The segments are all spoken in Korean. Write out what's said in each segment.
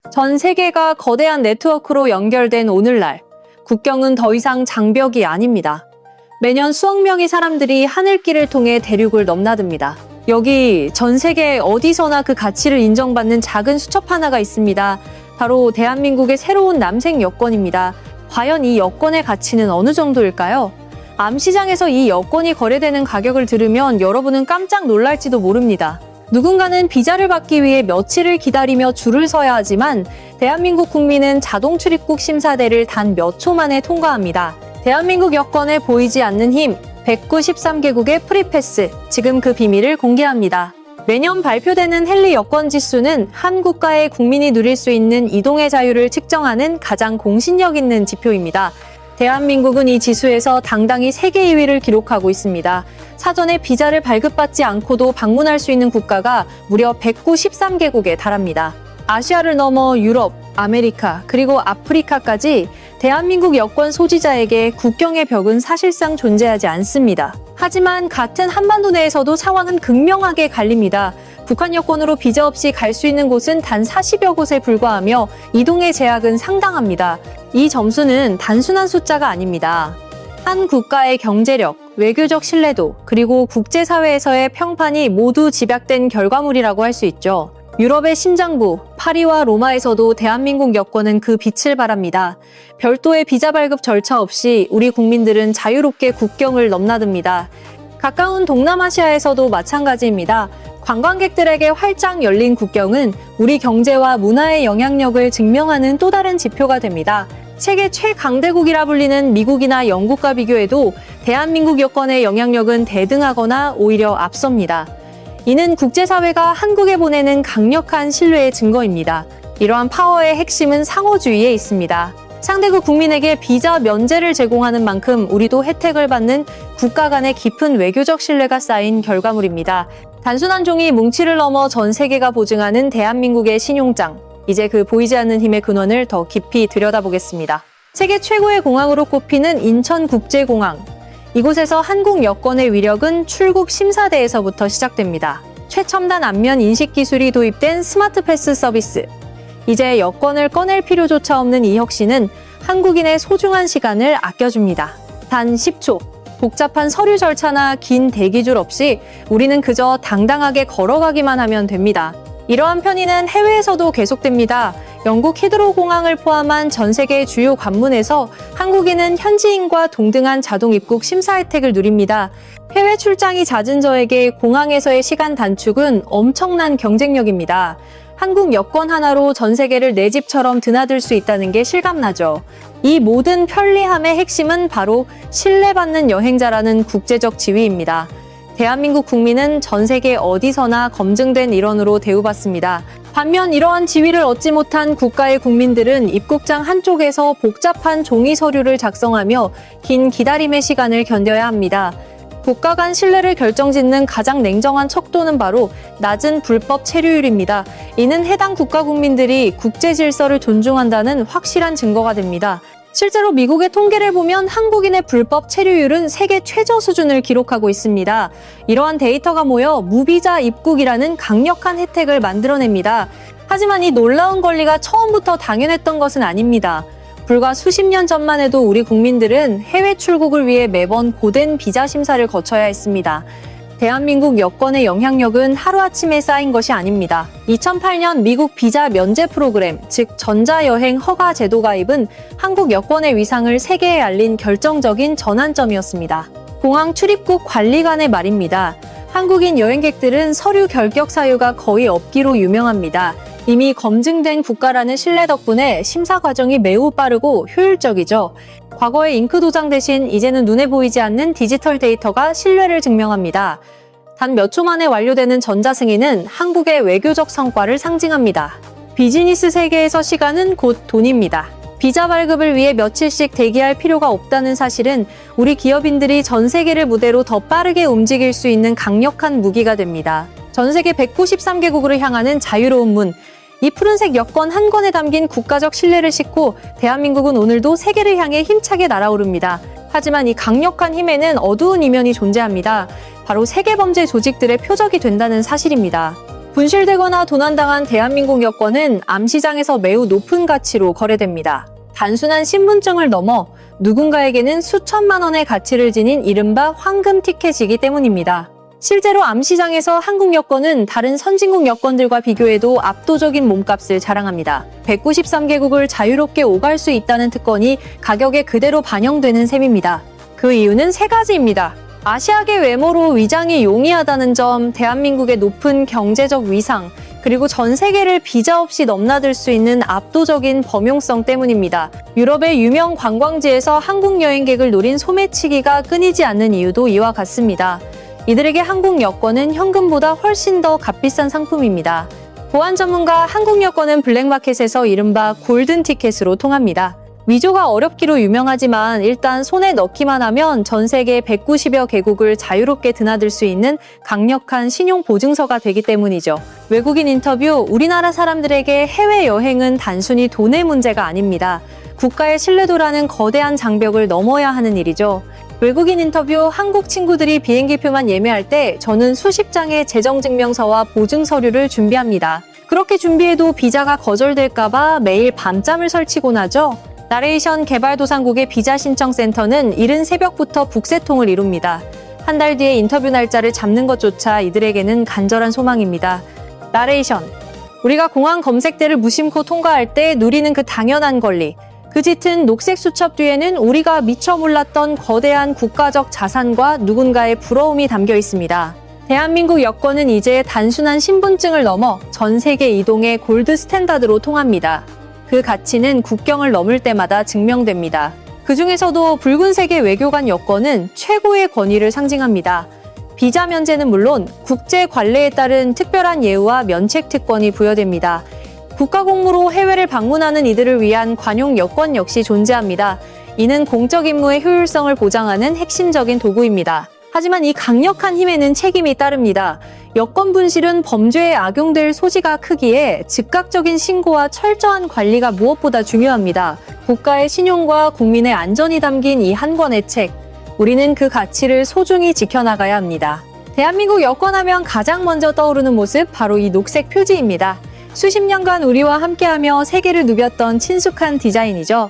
전 세계가 거대한 네트워크로 연결된 오늘날, 국경은 더 이상 장벽이 아닙니다. 매년 수억 명의 사람들이 하늘길을 통해 대륙을 넘나듭니다. 여기 전 세계 어디서나 그 가치를 인정받는 작은 수첩 하나가 있습니다. 바로 대한민국의 새로운 남생 여권입니다. 과연 이 여권의 가치는 어느 정도일까요? 암시장에서 이 여권이 거래되는 가격을 들으면 여러분은 깜짝 놀랄지도 모릅니다. 누군가는 비자를 받기 위해 며칠을 기다리며 줄을 서야 하지만 대한민국 국민은 자동 출입국 심사대를 단 몇 초 만에 통과합니다. 대한민국 여권에 보이지 않는 힘, 193개국의 프리패스, 지금 그 비밀을 공개합니다. 매년 발표되는 헨리 여권 지수는 한 국가의 국민이 누릴 수 있는 이동의 자유를 측정하는 가장 공신력 있는 지표입니다. 대한민국은 이 지수에서 당당히 세계 2위를 기록하고 있습니다. 사전에 비자를 발급받지 않고도 방문할 수 있는 국가가 무려 193개국에 달합니다. 아시아를 넘어 유럽, 아메리카, 그리고 아프리카까지 대한민국 여권 소지자에게 국경의 벽은 사실상 존재하지 않습니다. 하지만 같은 한반도 내에서도 상황은 극명하게 갈립니다. 북한 여권으로 비자 없이 갈 수 있는 곳은 단 40여 곳에 불과하며 이동의 제약은 상당합니다. 이 점수는 단순한 숫자가 아닙니다. 한 국가의 경제력, 외교적 신뢰도, 그리고 국제사회에서의 평판이 모두 집약된 결과물이라고 할 수 있죠. 유럽의 심장부, 파리와 로마에서도 대한민국 여권은 그 빛을 발합니다. 별도의 비자 발급 절차 없이 우리 국민들은 자유롭게 국경을 넘나듭니다. 가까운 동남아시아에서도 마찬가지입니다. 관광객들에게 활짝 열린 국경은 우리 경제와 문화의 영향력을 증명하는 또 다른 지표가 됩니다. 세계 최강대국이라 불리는 미국이나 영국과 비교해도 대한민국 여권의 영향력은 대등하거나 오히려 앞섭니다. 이는 국제사회가 한국에 보내는 강력한 신뢰의 증거입니다. 이러한 파워의 핵심은 상호주의에 있습니다. 상대국 국민에게 비자 면제를 제공하는 만큼 우리도 혜택을 받는 국가 간의 깊은 외교적 신뢰가 쌓인 결과물입니다. 단순한 종이 뭉치를 넘어 전 세계가 보증하는 대한민국의 신용장. 이제 그 보이지 않는 힘의 근원을 더 깊이 들여다보겠습니다. 세계 최고의 공항으로 꼽히는 인천국제공항. 이곳에서 한국 여권의 위력은 출국 심사대에서부터 시작됩니다. 최첨단 안면 인식 기술이 도입된 스마트 패스 서비스. 이제 여권을 꺼낼 필요조차 없는 이 혁신은 한국인의 소중한 시간을 아껴줍니다. 단 10초. 복잡한 서류 절차나 긴 대기줄 없이 우리는 그저 당당하게 걸어가기만 하면 됩니다. 이러한 편의는 해외에서도 계속됩니다. 영국 히드로 공항을 포함한 전 세계 주요 관문에서 한국인은 현지인과 동등한 자동 입국 심사 혜택을 누립니다. 해외 출장이 잦은 저에게 공항에서의 시간 단축은 엄청난 경쟁력입니다. 한국 여권 하나로 전 세계를 내 집처럼 드나들 수 있다는 게 실감나죠. 이 모든 편리함의 핵심은 바로 신뢰받는 여행자라는 국제적 지위입니다. 대한민국 국민은 전 세계 어디서나 검증된 일원으로 대우받습니다. 반면 이러한 지위를 얻지 못한 국가의 국민들은 입국장 한쪽에서 복잡한 종이 서류를 작성하며 긴 기다림의 시간을 견뎌야 합니다. 국가 간 신뢰를 결정짓는 가장 냉정한 척도는 바로 낮은 불법 체류율입니다. 이는 해당 국가 국민들이 국제 질서를 존중한다는 확실한 증거가 됩니다. 실제로 미국의 통계를 보면 한국인의 불법 체류율은 세계 최저 수준을 기록하고 있습니다. 이러한 데이터가 모여 무비자 입국이라는 강력한 혜택을 만들어냅니다. 하지만 이 놀라운 권리가 처음부터 당연했던 것은 아닙니다. 불과 수십 년 전만 해도 우리 국민들은 해외 출국을 위해 매번 고된 비자 심사를 거쳐야 했습니다. 대한민국 여권의 영향력은 하루아침에 쌓인 것이 아닙니다. 2008년 미국 비자 면제 프로그램, 즉 전자여행 허가 제도 가입은 한국 여권의 위상을 세계에 알린 결정적인 전환점이었습니다. 공항 출입국 관리관의 말입니다. 한국인 여행객들은 서류 결격 사유가 거의 없기로 유명합니다. 이미 검증된 국가라는 신뢰 덕분에 심사 과정이 매우 빠르고 효율적이죠. 과거의 잉크 도장 대신 이제는 눈에 보이지 않는 디지털 데이터가 신뢰를 증명합니다. 단 몇 초 만에 완료되는 전자승인은 한국의 외교적 성과를 상징합니다. 비즈니스 세계에서 시간은 곧 돈입니다. 비자 발급을 위해 며칠씩 대기할 필요가 없다는 사실은 우리 기업인들이 전 세계를 무대로 더 빠르게 움직일 수 있는 강력한 무기가 됩니다. 전 세계 193개국으로 향하는 자유로운 문. 이 푸른색 여권 한 권에 담긴 국가적 신뢰를 싣고 대한민국은 오늘도 세계를 향해 힘차게 날아오릅니다. 하지만 이 강력한 힘에는 어두운 이면이 존재합니다. 바로 세계범죄 조직들의 표적이 된다는 사실입니다. 분실되거나 도난당한 대한민국 여권은 암시장에서 매우 높은 가치로 거래됩니다. 단순한 신분증을 넘어 누군가에게는 수천만 원의 가치를 지닌 이른바 황금 티켓이기 때문입니다. 실제로 암시장에서 한국 여권은 다른 선진국 여권들과 비교해도 압도적인 몸값을 자랑합니다. 193개국을 자유롭게 오갈 수 있다는 특권이 가격에 그대로 반영되는 셈입니다. 그 이유는 세 가지입니다. 아시아계 외모로 위장이 용이하다는 점, 대한민국의 높은 경제적 위상, 그리고 전 세계를 비자 없이 넘나들 수 있는 압도적인 범용성 때문입니다. 유럽의 유명 관광지에서 한국 여행객을 노린 소매치기가 끊이지 않는 이유도 이와 같습니다. 이들에게 한국 여권은 현금보다 훨씬 더 값비싼 상품입니다. 보안 전문가 한국 여권은 블랙마켓에서 이른바 골든 티켓으로 통합니다. 위조가 어렵기로 유명하지만 일단 손에 넣기만 하면 전 세계 190여 개국을 자유롭게 드나들 수 있는 강력한 신용 보증서가 되기 때문이죠. 외국인 인터뷰, 우리나라 사람들에게 해외여행은 단순히 돈의 문제가 아닙니다. 국가의 신뢰도라는 거대한 장벽을 넘어야 하는 일이죠. 외국인 인터뷰, 한국 친구들이 비행기표만 예매할 때 저는 수십 장의 재정증명서와 보증서류를 준비합니다. 그렇게 준비해도 비자가 거절될까봐 매일 밤잠을 설치곤 하죠. 나레이션 개발도상국의 비자 신청센터는 이른 새벽부터 북새통을 이룹니다. 한 달 뒤에 인터뷰 날짜를 잡는 것조차 이들에게는 간절한 소망입니다. 나레이션, 우리가 공항 검색대를 무심코 통과할 때 누리는 그 당연한 권리, 그 짙은 녹색 수첩 뒤에는 우리가 미처 몰랐던 거대한 국가적 자산과 누군가의 부러움이 담겨 있습니다. 대한민국 여권은 이제 단순한 신분증을 넘어 전 세계 이동의 골드 스탠다드로 통합니다. 그 가치는 국경을 넘을 때마다 증명됩니다. 그 중에서도 붉은색의 외교관 여권은 최고의 권위를 상징합니다. 비자 면제는 물론 국제 관례에 따른 특별한 예우와 면책 특권이 부여됩니다. 국가 공무로 해외를 방문하는 이들을 위한 관용 여권 역시 존재합니다. 이는 공적 임무의 효율성을 보장하는 핵심적인 도구입니다. 하지만 이 강력한 힘에는 책임이 따릅니다. 여권 분실은 범죄에 악용될 소지가 크기에 즉각적인 신고와 철저한 관리가 무엇보다 중요합니다. 국가의 신용과 국민의 안전이 담긴 이 한 권의 책, 우리는 그 가치를 소중히 지켜나가야 합니다. 대한민국 여권하면 가장 먼저 떠오르는 모습, 바로 이 녹색 표지입니다. 수십 년간 우리와 함께하며 세계를 누볐던 친숙한 디자인이죠.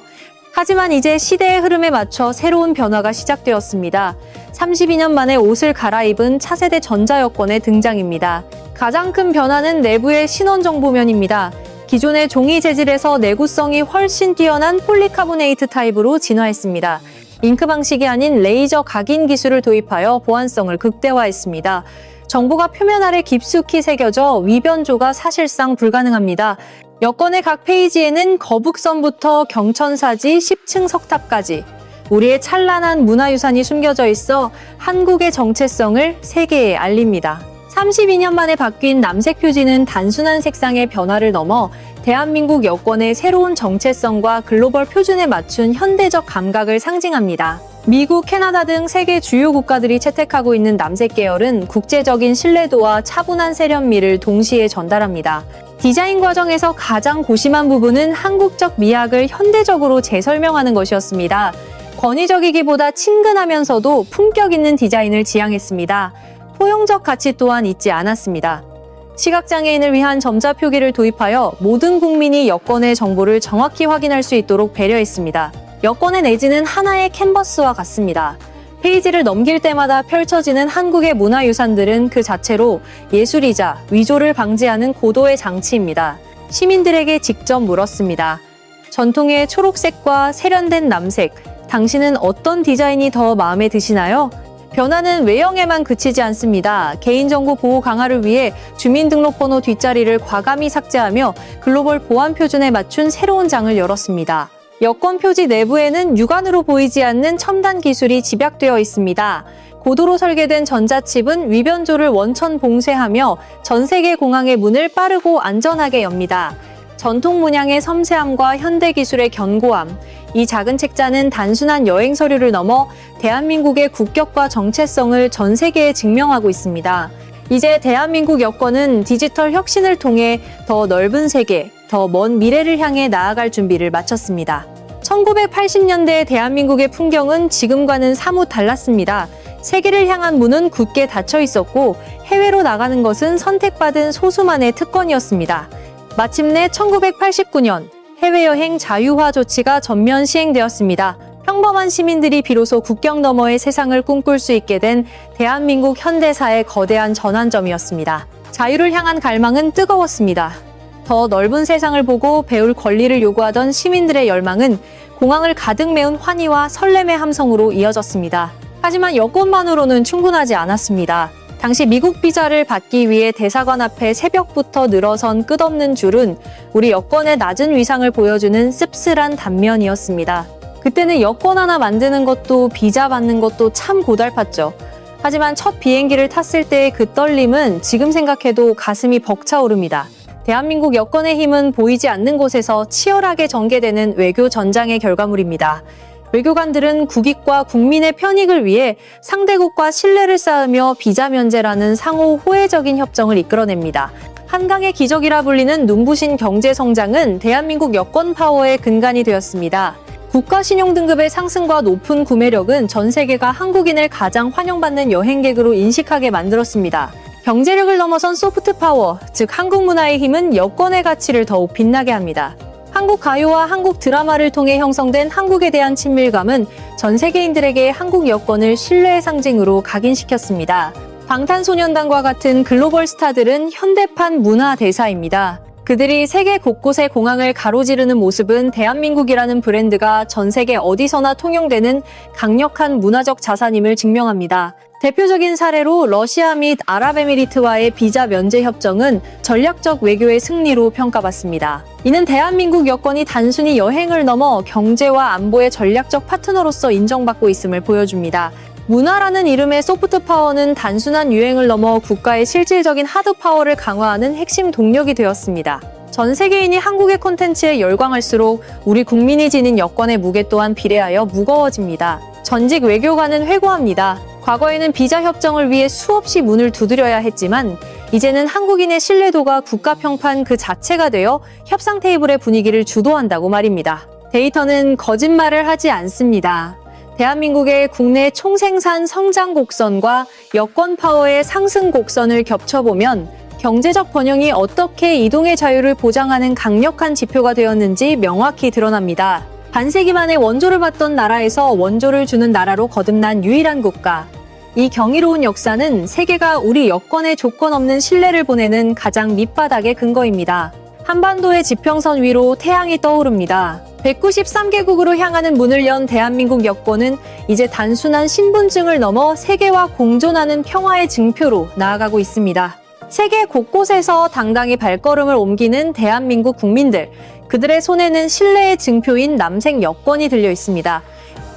하지만 이제 시대의 흐름에 맞춰 새로운 변화가 시작되었습니다. 32년 만에 옷을 갈아입은 차세대 전자여권의 등장입니다. 가장 큰 변화는 내부의 신원정보면입니다. 기존의 종이 재질에서 내구성이 훨씬 뛰어난 폴리카보네이트 타입으로 진화했습니다. 잉크 방식이 아닌 레이저 각인 기술을 도입하여 보안성을 극대화했습니다. 정보가 표면 아래 깊숙이 새겨져 위변조가 사실상 불가능합니다. 여권의 각 페이지에는 거북선부터 경천사지, 10층 석탑까지 우리의 찬란한 문화유산이 숨겨져 있어 한국의 정체성을 세계에 알립니다. 32년 만에 바뀐 남색 표지는 단순한 색상의 변화를 넘어 대한민국 여권의 새로운 정체성과 글로벌 표준에 맞춘 현대적 감각을 상징합니다. 미국, 캐나다 등 세계 주요 국가들이 채택하고 있는 남색 계열은 국제적인 신뢰도와 차분한 세련미를 동시에 전달합니다. 디자인 과정에서 가장 고심한 부분은 한국적 미학을 현대적으로 재설명하는 것이었습니다. 권위적이기보다 친근하면서도 품격 있는 디자인을 지향했습니다. 포용적 가치 또한 잊지 않았습니다. 시각장애인을 위한 점자 표기를 도입하여 모든 국민이 여권의 정보를 정확히 확인할 수 있도록 배려했습니다. 여권의 내지는 하나의 캔버스와 같습니다. 페이지를 넘길 때마다 펼쳐지는 한국의 문화유산들은 그 자체로 예술이자 위조를 방지하는 고도의 장치입니다. 시민들에게 직접 물었습니다. 전통의 초록색과 세련된 남색, 당신은 어떤 디자인이 더 마음에 드시나요? 변화는 외형에만 그치지 않습니다. 개인정보 보호 강화를 위해 주민등록번호 뒷자리를 과감히 삭제하며 글로벌 보안 표준에 맞춘 새로운 장을 열었습니다. 여권 표지 내부에는 육안으로 보이지 않는 첨단 기술이 집약되어 있습니다. 고도로 설계된 전자칩은 위변조를 원천 봉쇄하며 전 세계 공항의 문을 빠르고 안전하게 엽니다. 전통 문양의 섬세함과 현대 기술의 견고함, 이 작은 책자는 단순한 여행 서류를 넘어 대한민국의 국격과 정체성을 전 세계에 증명하고 있습니다. 이제 대한민국 여권은 디지털 혁신을 통해 더 넓은 세계, 더 먼 미래를 향해 나아갈 준비를 마쳤습니다. 1980년대 대한민국의 풍경은 지금과는 사뭇 달랐습니다. 세계를 향한 문은 굳게 닫혀 있었고 해외로 나가는 것은 선택받은 소수만의 특권이었습니다. 마침내 1989년 해외여행 자유화 조치가 전면 시행되었습니다. 평범한 시민들이 비로소 국경 너머의 세상을 꿈꿀 수 있게 된 대한민국 현대사의 거대한 전환점이었습니다. 자유를 향한 갈망은 뜨거웠습니다. 더 넓은 세상을 보고 배울 권리를 요구하던 시민들의 열망은 공항을 가득 메운 환희와 설렘의 함성으로 이어졌습니다. 하지만 여권만으로는 충분하지 않았습니다. 당시 미국 비자를 받기 위해 대사관 앞에 새벽부터 늘어선 끝없는 줄은 우리 여권의 낮은 위상을 보여주는 씁쓸한 단면이었습니다. 그때는 여권 하나 만드는 것도 비자 받는 것도 참 고달팠죠. 하지만 첫 비행기를 탔을 때의 그 떨림은 지금 생각해도 가슴이 벅차오릅니다. 대한민국 여권의 힘은 보이지 않는 곳에서 치열하게 전개되는 외교 전장의 결과물입니다. 외교관들은 국익과 국민의 편익을 위해 상대국과 신뢰를 쌓으며 비자 면제라는 상호 호혜적인 협정을 이끌어냅니다. 한강의 기적이라 불리는 눈부신 경제 성장은 대한민국 여권 파워의 근간이 되었습니다. 국가 신용 등급의 상승과 높은 구매력은 전 세계가 한국인을 가장 환영받는 여행객으로 인식하게 만들었습니다. 경제력을 넘어선 소프트 파워, 즉 한국 문화의 힘은 여권의 가치를 더욱 빛나게 합니다. 한국 가요와 한국 드라마를 통해 형성된 한국에 대한 친밀감은 전 세계인들에게 한국 여권을 신뢰의 상징으로 각인시켰습니다. 방탄소년단과 같은 글로벌 스타들은 현대판 문화 대사입니다. 그들이 세계 곳곳의 공항을 가로지르는 모습은 대한민국이라는 브랜드가 전 세계 어디서나 통용되는 강력한 문화적 자산임을 증명합니다. 대표적인 사례로 러시아 및 아랍에미리트와의 비자 면제 협정은 전략적 외교의 승리로 평가받습니다. 이는 대한민국 여권이 단순히 여행을 넘어 경제와 안보의 전략적 파트너로서 인정받고 있음을 보여줍니다. 문화라는 이름의 소프트 파워는 단순한 유행을 넘어 국가의 실질적인 하드 파워를 강화하는 핵심 동력이 되었습니다. 전 세계인이 한국의 콘텐츠에 열광할수록 우리 국민이 지닌 여권의 무게 또한 비례하여 무거워집니다. 전직 외교관은 회고합니다. 과거에는 비자 협정을 위해 수없이 문을 두드려야 했지만 이제는 한국인의 신뢰도가 국가 평판 그 자체가 되어 협상 테이블의 분위기를 주도한다고 말입니다. 데이터는 거짓말을 하지 않습니다. 대한민국의 국내 총생산 성장 곡선과 여권 파워의 상승 곡선을 겹쳐보면 경제적 번영이 어떻게 이동의 자유를 보장하는 강력한 지표가 되었는지 명확히 드러납니다. 반세기 만에 원조를 받던 나라에서 원조를 주는 나라로 거듭난 유일한 국가. 이 경이로운 역사는 세계가 우리 여권에 조건 없는 신뢰를 보내는 가장 밑바닥의 근거입니다. 한반도의 지평선 위로 태양이 떠오릅니다. 193개국으로 향하는 문을 연 대한민국 여권은 이제 단순한 신분증을 넘어 세계와 공존하는 평화의 증표로 나아가고 있습니다. 세계 곳곳에서 당당히 발걸음을 옮기는 대한민국 국민들, 그들의 손에는 신뢰의 증표인 남색 여권이 들려 있습니다.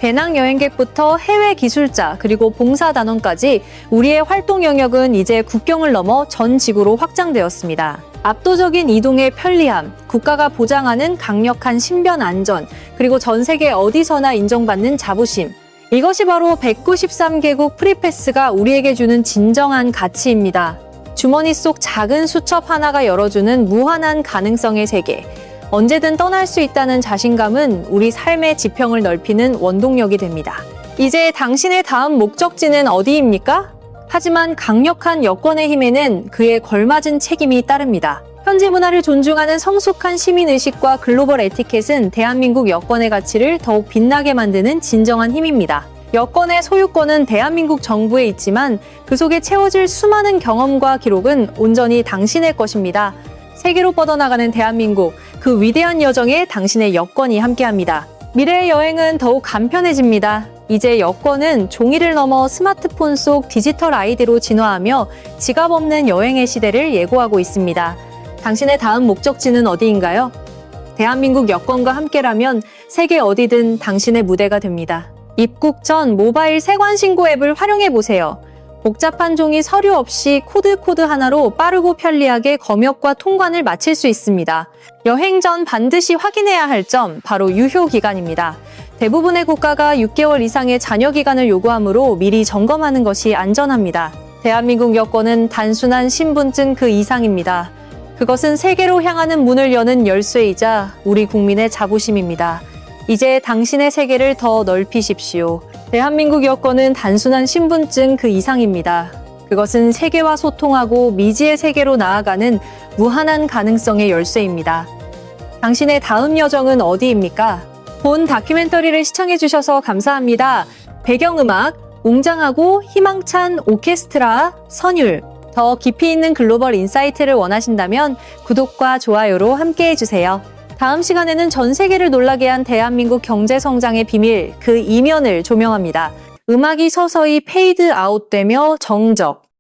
배낭 여행객부터 해외 기술자 그리고 봉사단원까지 우리의 활동 영역은 이제 국경을 넘어 전 지구로 확장되었습니다. 압도적인 이동의 편리함, 국가가 보장하는 강력한 신변 안전, 그리고 전 세계 어디서나 인정받는 자부심. 이것이 바로 193개국 프리패스가 우리에게 주는 진정한 가치입니다. 주머니 속 작은 수첩 하나가 열어주는 무한한 가능성의 세계. 언제든 떠날 수 있다는 자신감은 우리 삶의 지평을 넓히는 원동력이 됩니다. 이제 당신의 다음 목적지는 어디입니까? 하지만 강력한 여권의 힘에는 그에 걸맞은 책임이 따릅니다. 현지 문화를 존중하는 성숙한 시민의식과 글로벌 에티켓은 대한민국 여권의 가치를 더욱 빛나게 만드는 진정한 힘입니다. 여권의 소유권은 대한민국 정부에 있지만 그 속에 채워질 수많은 경험과 기록은 온전히 당신의 것입니다. 세계로 뻗어나가는 대한민국, 그 위대한 여정에 당신의 여권이 함께합니다. 미래의 여행은 더욱 간편해집니다. 이제 여권은 종이를 넘어 스마트폰 속 디지털 아이디로 진화하며 지갑 없는 여행의 시대를 예고하고 있습니다. 당신의 다음 목적지는 어디인가요? 대한민국 여권과 함께라면 세계 어디든 당신의 무대가 됩니다. 입국 전 모바일 세관 신고 앱을 활용해 보세요. 복잡한 종이 서류 없이 코드 하나로 빠르고 편리하게 검역과 통관을 마칠 수 있습니다. 여행 전 반드시 확인해야 할 점, 바로 유효 기간입니다. 대부분의 국가가 6개월 이상의 잔여 기간을 요구하므로 미리 점검하는 것이 안전합니다. 대한민국 여권은 단순한 신분증 그 이상입니다. 그것은 세계로 향하는 문을 여는 열쇠이자 우리 국민의 자부심입니다. 이제 당신의 세계를 더 넓히십시오. 대한민국 여권은 단순한 신분증 그 이상입니다. 그것은 세계와 소통하고 미지의 세계로 나아가는 무한한 가능성의 열쇠입니다. 당신의 다음 여정은 어디입니까? 본 다큐멘터리를 시청해주셔서 감사합니다. 배경음악, 웅장하고 희망찬 오케스트라, 선율, 더 깊이 있는 글로벌 인사이트를 원하신다면 구독과 좋아요로 함께해주세요. 다음 시간에는 전 세계를 놀라게 한 대한민국 경제 성장의 비밀, 그 이면을 조명합니다. 음악이 서서히 페이드 아웃되며 정적,